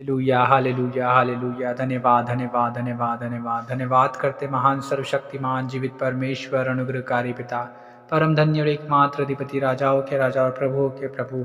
Hallelujah, hallelujah, hallelujah. धन्यवाद, धन्यवाद, धन्यवाद, धन्यवाद। धन्यवाद करते महान सर्वशक्तिमान जीवित परमेश्वर अनुग्रहकारी पिता, परम धन्य और एकमात्र अधिपति, राजाओं के राजा और प्रभुओं के प्रभु।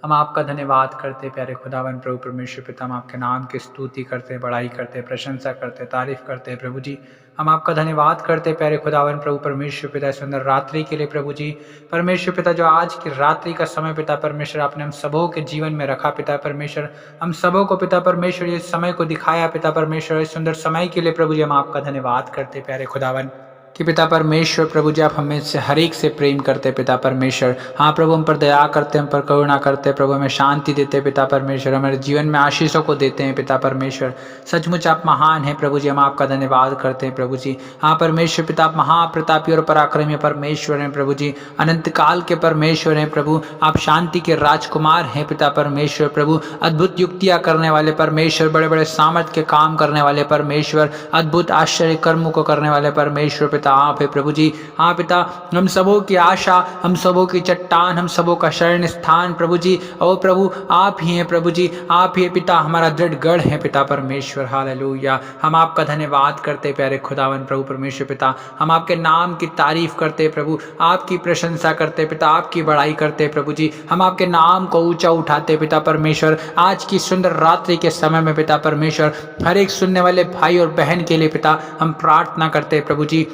हम आपका धन्यवाद करते प्यारे खुदावन प्रभु परमेश्वर पिता। हम आपके नाम की स्तुति करते, बड़ाई करते, प्रशंसा करते, तारीफ करते प्रभु जी। हम आपका धन्यवाद करते प्यारे खुदावन प्रभु परमेश्वर पिता, सुंदर रात्रि के लिए प्रभु जी। परमेश्वर पिता, जो आज की रात्रि का समय पिता परमेश्वर आपने हम सबों के जीवन में रखा पिता परमेश्वर, हम सबों को पिता परमेश्वर ये समय को दिखाया पिता परमेश्वर, इस सुंदर समय के लिए प्रभु जी हम आपका धन्यवाद करते प्यारे खुदावन कि पिता परमेश्वर प्रभु जी आप हमें से हर एक से प्रेम करते पिता परमेश्वर। हाँ प्रभु, हम पर दया करते, हम पर करुणा करते प्रभु, हमें शांति देते पिता परमेश्वर, हमारे जीवन में आशीषों को देते हैं पिता परमेश्वर। सचमुच आप महान हैं प्रभु जी, हम आपका धन्यवाद करते हैं प्रभु जी। हाँ परमेश्वर पिता, आप महाप्रतापी और पराक्रमी परमेश्वर हैं प्रभु जी, अनंत काल के परमेश्वर हैं प्रभु। आप शांति के राजकुमार हैं पिता परमेश्वर प्रभु, अद्भुत युक्तियाँ करने वाले परमेश्वर, बड़े बड़े सामर्थ के काम करने वाले परमेश्वर, अद्भुत आश्चर्य कर्मों को करने वाले परमेश्वर पिता आप है प्रभु जी। हाँ पिता, हम सबों की आशा, हम सबों की चट्टान, हम सबों का शरण स्थान प्रभु जी। ओ प्रभु आप ही हैं प्रभु जी, आप ही पिता हमारा दृढ़ गढ़ है पिता परमेश्वर। हालेलुया। हम आपका धन्यवाद करते प्यारे खुदावन प्रभु परमेश्वर पिता, हम आपके नाम की तारीफ करते प्रभु, आपकी प्रशंसा करते पिता, आपकी बड़ाई करते प्रभु जी। हम आपके नाम को ऊंचा उठाते पिता परमेश्वर। आज की सुंदर रात्रि के समय में पिता परमेश्वर, हर एक सुनने वाले भाई और बहन के लिए पिता हम प्रार्थना करते प्रभु जी।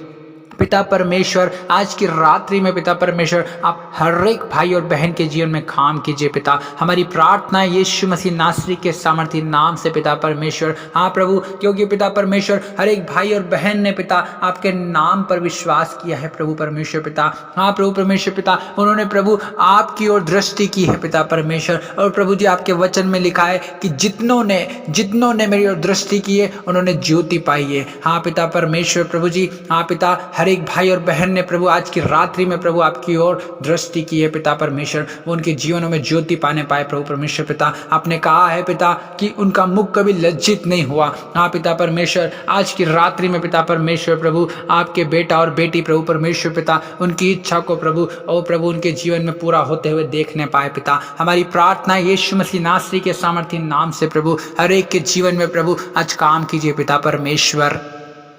पिता परमेश्वर, आज की रात्रि में पिता परमेश्वर आप हर एक भाई और बहन के जीवन में काम कीजिए पिता। हमारी प्रार्थना यीशु मसीह नासरी के सामर्थी नाम से पिता परमेश्वर। हाँ प्रभु, क्योंकि पिता परमेश्वर हर एक भाई और बहन ने पिता आपके नाम पर विश्वास किया है प्रभु परमेश्वर पिता। हाँ प्रभु परमेश्वर पिता, उन्होंने प्रभु आपकी ओर दृष्टि की है पिता परमेश्वर। और प्रभु जी आपके वचन में लिखा है कि जितनों ने मेरी ओर दृष्टि की है उन्होंने ज्योति पाई है। हाँ पिता परमेश्वर प्रभु जी, हाँ पिता हर एक भाई और बहन ने प्रभु आज की रात्रि में प्रभु आपकी ओर दृष्टि की है पिता परमेश्वर, वो उनके जीवनों में ज्योति पाने पाए प्रभु परमेश्वर पिता। आपने कहा है पिता कि उनका मुख कभी लज्जित नहीं हुआ। हाँ पिता परमेश्वर, आज की रात्रि में पिता परमेश्वर प्रभु आपके बेटा और बेटी प्रभु परमेश्वर पिता उनकी इच्छा को प्रभु और प्रभु उनके जीवन में पूरा होते हुए देखने पाए पिता। हमारी प्रार्थना यीशु मसीह नासरी के सामर्थी नाम से प्रभु हर एक के जीवन में प्रभु आज काम कीजिए पिता परमेश्वर।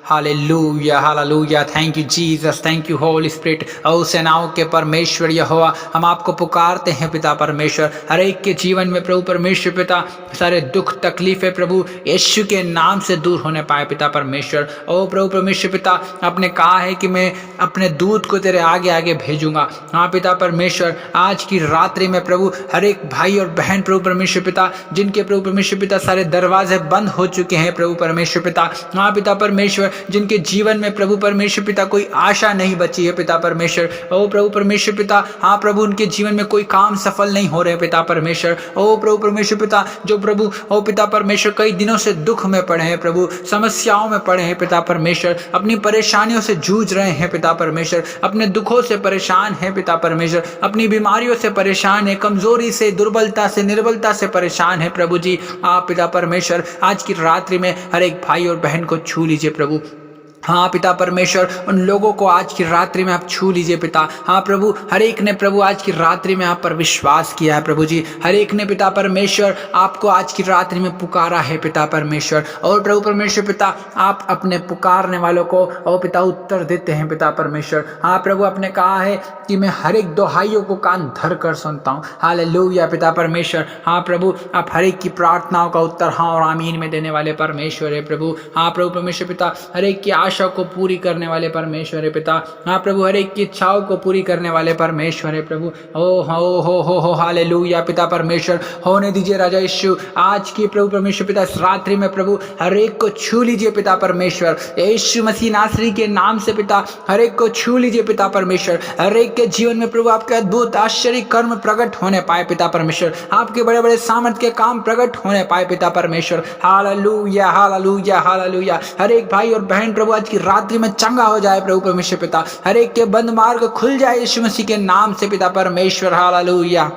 Hallelujah, hallelujah. Thank you Jesus, thank you holy spirit. ओ सेनाओं के परमेश्वर यहोवा, हम आपको पुकारते हैं पिता परमेश्वर। हर एक के जीवन में प्रभु परमेश्वर पिता सारे दुख तकलीफें प्रभु यीशु के नाम से दूर होने पाए पिता परमेश्वर। ओ प्रभु परमेश्वर पिता, आपने कहा है कि मैं अपने दूत को तेरे आगे आगे भेजूंगा। हाँ पिता परमेश्वर, आज की रात्रि में प्रभु हर एक भाई और बहन प्रभु परमेश्वर पिता जिनके प्रभु परमेश्वर पिता सारे दरवाजे बंद हो चुके हैं प्रभु परमेश्वर पिता। हाँ पिता परमेश्वर, जिनके जीवन में प्रभु परमेश्वर पिता कोई आशा नहीं बची है पिता परमेश्वर। ओ प्रभु परमेश्वर पिता, हाँ प्रभु उनके जीवन में कोई काम सफल नहीं हो रहे पिता परमेश्वर। ओ प्रभु परमेश्वर पिता, जो प्रभु ओ पिता परमेश्वर कई दिनों से दुख में पड़े हैं प्रभु, समस्याओं में पड़े हैं पिता परमेश्वर, अपनी परेशानियों से जूझ रहे हैं पिता परमेश्वर, अपने दुखों से परेशान है पिता परमेश्वर, अपनी बीमारियों से परेशान है, कमजोरी से, दुर्बलता से, निर्बलता से परेशान है प्रभु जी। आप पिता परमेश्वर आज की रात्रि में हर एक भाई और बहन को छू लीजिए प्रभु। हाँ पिता परमेश्वर, उन लोगों को आज की रात्रि में आप छू लीजिए पिता। हाँ प्रभु, हर एक ने प्रभु आज की रात्रि में आप पर विश्वास किया है प्रभु जी। हर एक ने पिता परमेश्वर आपको आज की रात्रि में पुकारा है पिता परमेश्वर। और प्रभु परमेश्वर पिता, आप अपने पुकारने वालों को और पिता उत्तर देते हैं पिता परमेश्वर। हाँ प्रभु, आपने कहा है कि मैं हर एक दुहाइयों को कान धर कर सुनता हूँ। हालेलुया पिता परमेश्वर। हाँ प्रभु, आप हर एक की प्रार्थनाओं का उत्तर हाँ और आमीन में देने वाले परमेश्वर है प्रभु। हाँ प्रभु परमेश्वर पिता, हर एक की आशा को पूरी करने वाले परमेश्वर है पिता। हाँ प्रभु, हर एक की इच्छाओं को पूरी करने वाले परमेश्वर है प्रभु। ओ हो हालेलुया पिता परमेश्वर। होने दीजिए राजा यीशु, आज की प्रभु परमेश्वर पिता इस रात्रि में प्रभु हर एक को छू लीजिए पिता परमेश्वर। यीशु मसीह नासरी के नाम से पिता हर एक को छू लीजिए पिता परमेश्वर। हर एक के जीवन में प्रभु आपके अद्भुत आश्चर्य कर्म प्रकट होने पाए पिता परमेश्वर, आपके बड़े बड़े सामर्थ के काम प्रकट होने पाए पिता परमेश्वर। Hallelujah, hallelujah, hallelujah. हर एक भाई और बहन प्रभु आज की रात्रि में चंगा हो जाए प्रभु परमेश्वर पिता, हर एक के बंद मार्ग खुल जाए यीशु मसीह के नाम से पिता परमेश्वर। हालेलुया,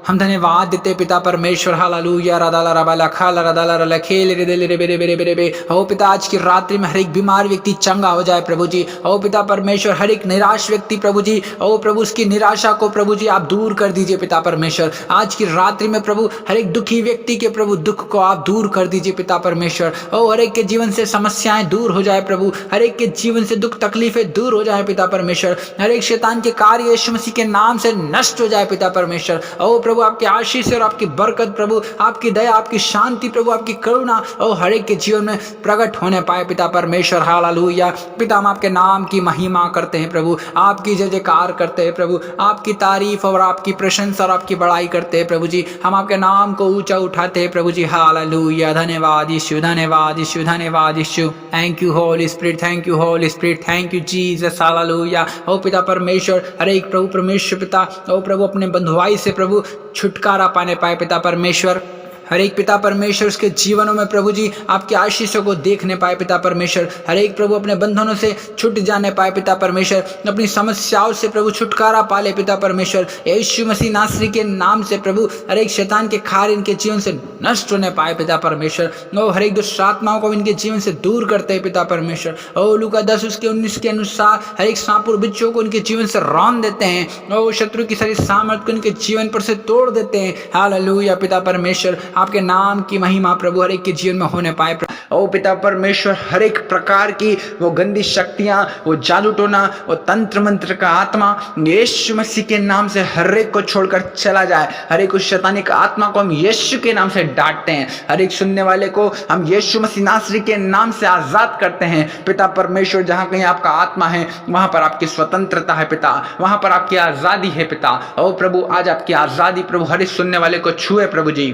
हम धन्यवाद देते पिता परमेश्वर। हालेलुया रादाला रबाला खाला रादाला रला खेल रे दे रे बेरे बेरे बेरे बे। ओ पिता आज की रात्रि में हर एक बीमार व्यक्ति चंगा हो जाए प्रभु जी। ओ पिता परमेश्वर हर एक निराश व्यक्ति प्रभु जी, ओ प्रभु उसकी निराशा को प्रभु जी आप दूर कर दीजिए पिता परमेश्वर। आज की रात्रि में प्रभु हर एक दुखी व्यक्ति के प्रभु दुख को आप दूर कर दीजिए पिता परमेश्वर। ओ हर एक के जीवन से समस्याएं दूर हो जाए प्रभु, हर एक के जीवन से दुख तकलीफें दूर हो जाए पिता परमेश्वर। हर एक शैतान के कार्य यीशु मसीह के नाम से नष्ट हो जाए पिता परमेश्वर। ओ प्रभु आपकी आशीष और आपकी बरकत प्रभु, आपकी दया, आपकी शांति प्रभु, आपकी करुणा ओ हर एक के जीवन में प्रकट होने पाए पिता परमेश्वर। हालेलुया पिता, हम आपके नाम की महिमा करते हैं प्रभु, आपकी जय जयकार करते हैं प्रभु, आपकी तारीफ और आपकी प्रशंसा और आपकी बड़ाई करते हैं प्रभु जी। हम आपके नाम को ऊंचा उठाते हैं प्रभु जी। हालेलुया, धन्यवाद यीशु, धन्यवाद यीशु, धन्यवाद यीशु। Thank you holy spirit, thank you holy spirit, thank you Jesus. Hallelujah. ओ पिता परमेश्वर हर एक प्रभु परमेश्वर पिता, ओ प्रभु अपने बंधुआई से प्रभु छुटकारा पाने पाए पिता परमेश्वर। हर एक पिता परमेश्वर उसके जीवनों में प्रभु जी आपकी आशीषों को देखने पाए पिता परमेश्वर। हर एक प्रभु अपने बंधनों से छूट जाने पाए पिता परमेश्वर, अपनी समस्याओं से प्रभु छुटकारा पाले पिता परमेश्वर। यीशु मसीह नासरी के नाम से प्रभु हर एक शैतान के खार इनके जीवन से नष्ट होने पाए पिता परमेश्वर। ओ हर एक दुष्ट आत्माओं को इनके जीवन से दूर करते हैं पिता परमेश्वर। ओ लूका 10 उसके 19 के अनुसार हर एक सांप और बिच्छू को इनके जीवन से रौंद देते हैं। ओ शत्रु की सारी सामर्थ को इनके जीवन पर से तोड़ देते हैं। हालेलुया पिता परमेश्वर, आपके नाम की महिमा प्रभु हर एक के जीवन में होने पाए। ओ पिता परमेश्वर हर एक प्रकार की वो गंदी शक्तियां, वो जादू टोना, वो तंत्र मंत्र का आत्मा यीशु मसीह के नाम से हर एक को छोड़कर चला जाए। हर एक उस शैतानिक आत्मा को हम यीशु के नाम से डांटते हैं। हर एक सुनने वाले को हम यीशु मसीह नासरी के नाम से आजाद करते हैं पिता परमेश्वर। जहां कहीं आपका आत्मा है वहां पर आपकी स्वतंत्रता है पिता, वहां पर आपकी आजादी है पिता। ओ प्रभु आज आपकी आजादी प्रभु हर एक सुनने वाले को छुए प्रभु जी।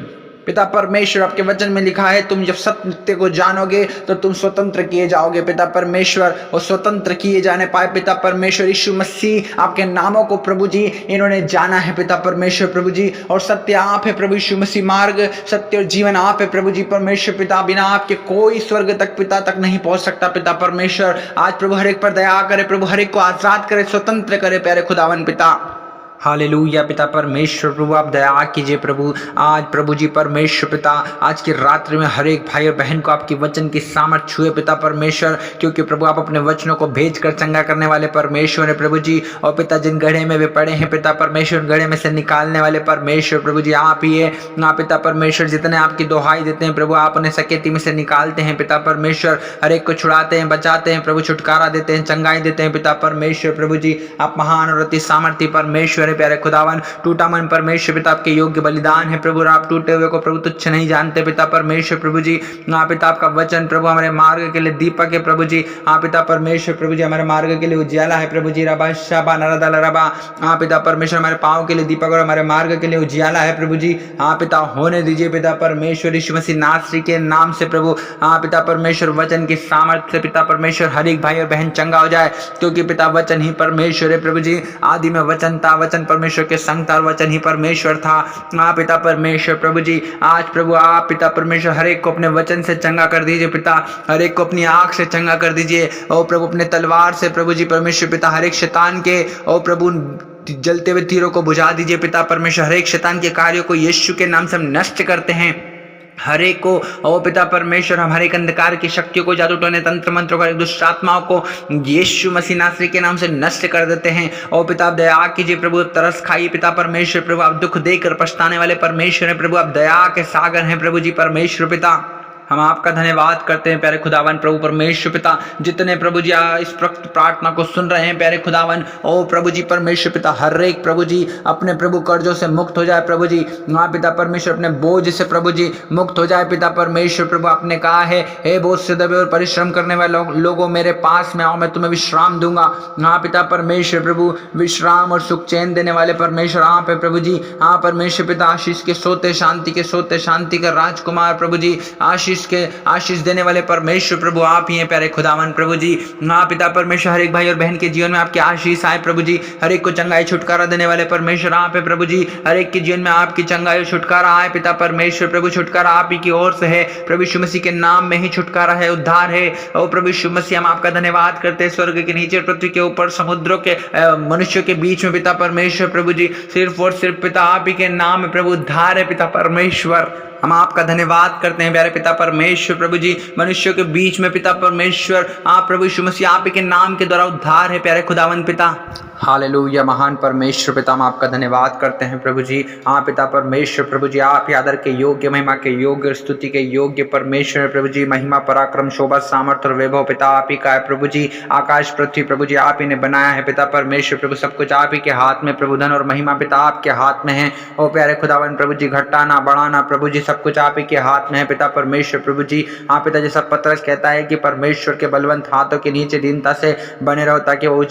पिता परमेश्वर आपके वचन में लिखा है तुम जब सत्य को जानोगे तो तुम स्वतंत्र किए जाओगे पिता परमेश्वर। और स्वतंत्र किए जाने पाए पिता परमेश्वर यीशु मसीह आपके नामों को प्रभु जी इन्होंने जाना है पिता परमेश्वर प्रभु जी। और सत्य आप है प्रभु यीशु मसीह, मार्ग सत्य और जीवन आप है प्रभु जी परमेश्वर पिता। बिना आपके कोई स्वर्ग तक पिता तक नहीं पहुंच सकता पिता परमेश्वर। आज प्रभु हर एक पर दया करे प्रभु, हर एक को आजाद करे, स्वतंत्र करे प्यारे खुदावन पिता। हालेलुया पिता परमेश्वर प्रभु आप दया कीजिए प्रभु। आज प्रभु जी परमेश्वर पिता आज की रात्रि में हर एक भाई और बहन को आपकी वचन की सामर्थ छुए पिता परमेश्वर, क्योंकि प्रभु आप अपने वचनों को भेज कर चंगा करने वाले परमेश्वर है प्रभु जी। और पिता जिन गड्ढे में वे पड़े हैं पिता परमेश्वर, गड्ढे में से निकालने वाले परमेश्वर प्रभु जी आप ही है ना पिता परमेश्वर। जितने आपकी दोहाई देते हैं प्रभु आप उन्हें सकेती में से निकालते हैं पिता परमेश्वर। हर एक को छुड़ाते हैं, बचाते हैं प्रभु, छुटकारा देते हैं, चंगाई देते हैं पिता परमेश्वर प्रभु जी। आप महान और अति सामर्थी परमेश्वर प्यारे खुदावन। टूटा मन परमेश्वर पिता आपके योग्य बलिदान है प्रभु, आप टूटे हुए को प्रभु तुच्छ नहीं जानते पिता परमेश्वर प्रभु जी। आप पिता आपका वचन प्रभु हमारे मार्ग के लिए दीपक है प्रभु जी। आप पिता परमेश्वर प्रभु जी हमारे मार्ग के लिए उजियाला है प्रभु जी। रबा शाबा नरदल रबा, आप पिता परमेश्वर हमारे पाँव के लिए दीपक और हमारे मार्ग के लिए उजियाला है प्रभु जी। आप पिता होने दीजिए पिता परमेश्वर यीशु मसीह नासरी के नाम से प्रभु। आप पिता परमेश्वर वचन की सामर्थ्य से पिता परमेश्वर हर एक भाई और बहन चंगा हो जाए, क्योंकि पिता वचन ही परमेश्वर है प्रभु जी। आदि में वचन था, वचन परमेश्वर के संग था, वचन ही परमेश्वर था। आप पिता परमेश्वर प्रभु जी आज प्रभु आप पिता परमेश्वर हर एक को अपने वचन से चंगा कर दीजिए पिता। हर एक को अपनी आंख से चंगा कर दीजिए ओ प्रभु, अपने तलवार से प्रभु जी परमेश्वर पिता हर एक शैतान के ओ प्रभु जलते हुए तीरों को बुझा दीजिए पिता परमेश्वर। हर एक शैतान के कार्यों को यीशु के नाम से हम नष्ट करते हैं। हर एक को ओ पिता परमेश्वर हम हर एक अंधकार की शक्तियों को, जादू टोने, तंत्र मंत्रों को, दुष्ट आत्माओं को यीशु मसीह नासरी के नाम से नष्ट कर देते हैं। ओ पिता आप दया कीजिए प्रभु, तरस खाइए पिता परमेश्वर प्रभु। आप दुख देकर पछताने वाले परमेश्वर हैं प्रभु, आप दया के सागर हैं प्रभु जी परमेश्वर पिता। हम आपका धन्यवाद करते हैं प्यारे खुदावन प्रभु परमेश्वर पिता। जितने प्रभु जी इस वक्त प्रार्थना को सुन रहे हैं प्यारे खुदावन ओ प्रभु जी परमेश्वर पिता, हर एक प्रभु जी अपने प्रभु कर्जों से मुक्त हो जाए प्रभु जी। वहाँ पिता परमेश्वर अपने बोझ से प्रभु जी मुक्त हो जाए पिता परमेश्वर प्रभु। आपने कहा है हे बोझ से दबे और परिश्रम करने वाले लोगों मेरे पास में आओ, मैं तुम्हें विश्राम दूंगा। हाँ पिता परमेश्वर प्रभु विश्राम और सुख चैन देने वाले परमेश्वर आप है प्रभु जी। हाँ परमेश्वर पिता आशीष के सोते शांति के सोते शांति का राजकुमार प्रभु जी, आशीष आशीष देने वाले परमेश्वर प्रभु आप ही हैं प्यारे खुदावन प्रभु जी। हाँ पिता परमेश्वर, हर एक भाई और बहन के जीवन में आपकी आशीष आए प्रभु जी। हर एक को चंगाई छुटकारा देने वाले परमेश्वर आप है प्रभु जी। हर एक के जीवन में आपकी चंगाई छुटकारा आए पिता परमेश्वर प्रभु। छुटकारा आप ही की ओर से है प्रभु यीशु मसीह के नाम में ही छुटकारा है, उद्धार है। और प्रभु यीशु मसीह हम आपका धन्यवाद करते हैं। स्वर्ग के नीचे, पृथ्वी के ऊपर, समुद्रों के मनुष्यों के बीच में पिता परमेश्वर प्रभु जी, सिर्फ और सिर्फ पिता आप ही के नाम में प्रभु उद्धार है पिता परमेश्वर। हम आपका धन्यवाद करते हैं प्यारे पिता परमेश्वर प्रभु जी। मनुष्यों के बीच में पिता परमेश्वर आप प्रभु यीशु मसीह आप ही के नाम के द्वारा उद्धार है प्यारे खुदावन पिता। हालेलुया महान परमेश्वर पिता, हम आपका धन्यवाद करते हैं प्रभु जी। हाँ पिता परमेश्वर प्रभु जी, आप ही आदर के योग्य, महिमा के योग्य, स्तुति के योग्य परमेश्वर प्रभु जी। महिमा पराक्रम शोभा सामर्थ्य और वैभव पिता आप ही का है प्रभु जी। आकाश पृथ्वी प्रभु जी आप ही ने बनाया है पिता परमेश्वर प्रभु। सब कुछ आप ही के हाथ में प्रभु। धन और महिमा पिता आपके हाथ में है। ओ प्यारे खुदावन प्रभु जी, घटाना बढ़ाना प्रभु जी सब कुछ आप ही के हाथ में है पिता परमेश्वर प्रभु जी। हाँ पिता, जैसा पतरस कहता है कि परमेश्वर के बलवंत हाथों के नीचे दीनता से बने रहो, ताकि वो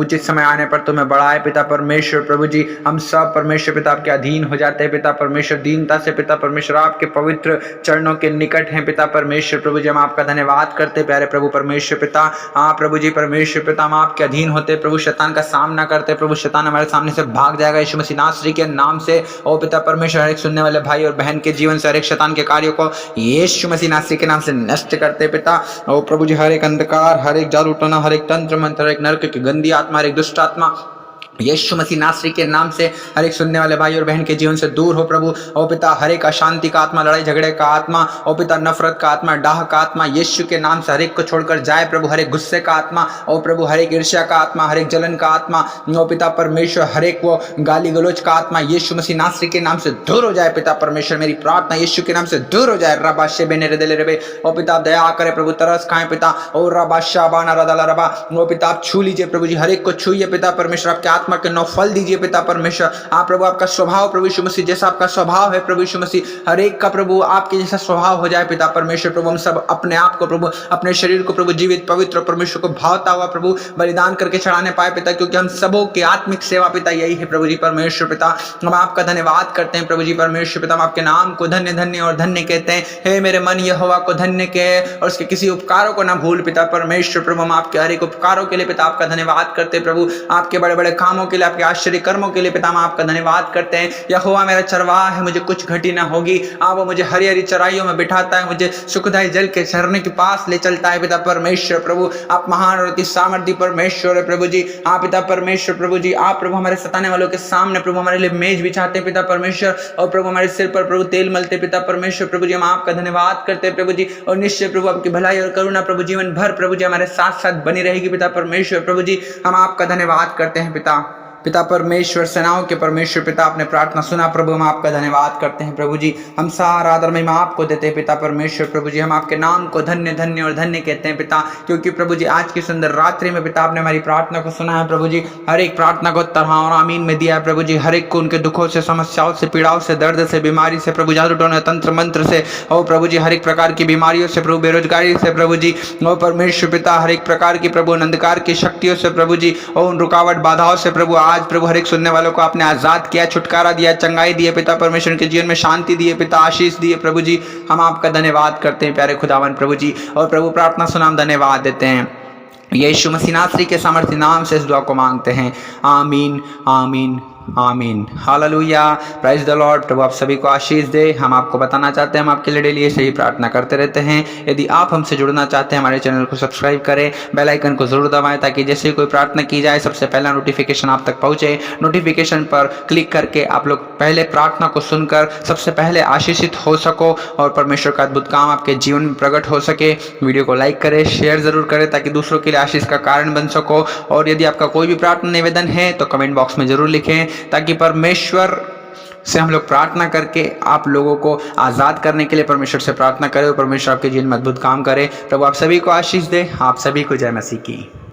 उचित समय आने पर तुम्हें बढ़ाए पिता परमेश्वर प्रभु जी। हम सब परमेश्वर पिता आपके अधीन हो जाते हैं पिता परमेश्वर, दीनता से पिता परमेश्वर आपके पवित्र चरणों के निकट हैं पिता परमेश्वर प्रभु जी। हम आपका धन्यवाद करते प्यारे प्रभु परमेश्वर पिता। हाँ प्रभु जी परमेश्वर पिता, हम आपके अधीन होते प्रभु, शैतान का सामना करते प्रभु। शैतान हमारे सामने से भाग जाएगा यीशु मसीह नासरी के नाम से। ओ पिता परमेश्वर, हर एक सुनने वाले भाई और बहन के जीवन से हर एक शैतान के कार्यों को यीशु मसीह नासरी के नाम से नष्ट करते पिता। ओ प्रभु जी, हर एक अंधकार, हर एक जादू टोना, हर एक तंत्र मंत्र, हर एक नरक की गंदी आत्मा, हर एक दुष्ट आत्मा यीशु मसीह नासरी के नाम से हर एक सुनने वाले भाई और बहन के जीवन से दूर हो प्रभु। ओ पिता, हर एक अशांति का आत्मा, लड़ाई झगड़े का आत्मा, ओ पिता नफरत का आत्मा, डाह का आत्मा यीशु के नाम से हर एक को छोड़कर जाए प्रभु। हर एक गुस्से का आत्मा, ओ प्रभु, हर एक ईर्ष्या का आत्मा, हर एक जलन का आत्मा, ओ पिता परमेश्वर, हर एक वो गाली गलोच का आत्मा यीशु मसीह नासरी के नाम से दूर हो जाए पिता परमेश्वर। मेरी प्रार्थना यीशु के नाम से दूर हो जाए। रबा शेबे ने रदले रबे, ओ पिता दया करे प्रभु, तरस खाए पिता। ओ रबा शाबाना रदला रबा, ओ पिता आप छू लीजिए प्रभु जी, हर एक को छूइए पिता परमेश्वर। आपके आत्मा के नौ फल दीजिए पिता परमेश्वर। आप प्रभु, आपका स्वभाव प्रभु यीशु मसीह, जैसा आपका स्वभाव है प्रभु यीशु मसीह, हर एक का प्रभु आपके जैसा स्वभाव हो जाए पिता परमेश्वर प्रभु। हम सब अपने आप को प्रभु, अपने शरीर को प्रभु जीवित पवित्र परमेश्वर को भावता हुआ प्रभु बलिदान करके चढ़ाने पाए पिता, क्योंकि हम सबों की आत्मिक सेवा पिता यही है प्रभु जी परमेश्वर पिता। हम आपका धन्यवाद करते हैं प्रभु जी परमेश्वर पिता। हम आपके नाम को धन्य धन्य और धन्य कहते हैं। हे मेरे मन यहोवा को धन्य कहे और उसके किसी उपकारों को ना भूल पिता परमेश्वर प्रभु। हम आपके हर एक उपकारों के लिए पिता आपका धन्यवाद करते हैं प्रभु। आपके बड़े बड़े कामों के लिए, आपके आश्चर्य कर्मों के लिए पिता हम आपका धन्यवाद करते हैं। यहोवा मेरा चरवाहा है, मुझे कुछ घटी ना होगी। आप वो मुझे हरी हरी चराइयों में बिठाता है, मुझे सुखदायी जल के झरने के पास ले चलता है पिता परमेश्वर प्रभु। आप महान और अति सामर्थी परमेश्वर है प्रभु जी। आप पिता परमेश्वर प्रभु जी, आप प्रभु हमारे सताने वालों के सामने प्रभु हमारे लिए मेज बिछाते हैं पिता परमेश्वर, और प्रभु हमारे सिर पर प्रभु तेल मलते पिता परमेश्वर प्रभु जी। हम आपका धन्यवाद करते हैं प्रभु जी, और निश्चय प्रभु आपकी भलाई और करुणा प्रभु जीवन भर प्रभु जी हमारे साथ साथ बनी रहेगी पिता परमेश्वर प्रभु जी। हम आपका धन्यवाद करते हैं पिता परमेश्वर, सेनाओं के परमेश्वर पिता। आपने प्रार्थना सुना प्रभु, हम आपका धन्यवाद करते हैं प्रभु जी। हम सारा आदर महिमा आपको देते हैं पिता परमेश्वर प्रभु जी। हम आपके नाम को धन्य धन्य और धन्य कहते हैं पिता, क्योंकि प्रभु जी आज की सुंदर रात्रि में पिता आपने हमारी प्रार्थना को सुना है प्रभु जी। हर एक प्रार्थना को तरह और आमीन में दिया है प्रभु जी। हर एक को उनके दुखों से, समस्याओं से, पीड़ाओं से, दर्द से, बीमारी से प्रभु, जादू टोने, तंत्र मंत्र से, ओ प्रभु जी, हर एक प्रकार की बीमारियों से प्रभु, बेरोजगारी से प्रभु जी, ओ परमेश्वर पिता, हर एक प्रकार की प्रभु अंधकार की शक्तियों से प्रभु जी, ओ उन रुकावट बाधाओं से प्रभु आज प्रभु हर एक सुनने वालों को आपने आजाद किया, छुटकारा दिया, चंगाई दिए पिता परमेश्वर के जीवन में, शांति दिए पिता, आशीष दिए प्रभु जी। हम आपका धन्यवाद करते हैं प्यारे खुदावन प्रभु जी, और प्रभु प्रार्थना सुना हम धन्यवाद देते हैं। यीशु मसीह नासरी के सामर्थ्य नाम से इस दुआ को मांगते हैं, आमीन आमीन आमीन। Hallelujah, praise the Lord. प्रभु आप सभी को आशीष दे। हम आपको बताना चाहते हैं, हम आपके लिए डेली ऐसे ही प्रार्थना करते रहते हैं। यदि आप हमसे जुड़ना चाहते हैं, हमारे चैनल को सब्सक्राइब करें, बेल आइकन को जरूर दबाएं, ताकि जैसे ही कोई प्रार्थना की जाए सबसे पहला नोटिफिकेशन आप तक पहुंचे। नोटिफिकेशन पर क्लिक करके आप लोग पहले प्रार्थना को सुनकर सबसे पहले आशीषित हो सको, और परमेश्वर का अद्भुत काम आपके जीवन में प्रकट हो सके। वीडियो को लाइक करें, शेयर जरूर करें, ताकि दूसरों के लिए आशीष का कारण बन सको। और यदि आपका कोई भी प्रार्थना निवेदन है तो कमेंट बॉक्स में जरूर लिखें, ताकि परमेश्वर से हम लोग प्रार्थना करके आप लोगों को आज़ाद करने के लिए परमेश्वर से प्रार्थना करें, और परमेश्वर आपके जीवन में अद्भुत काम करे। प्रभु आप सभी को आशीष दे। आप सभी को जय मसीह की।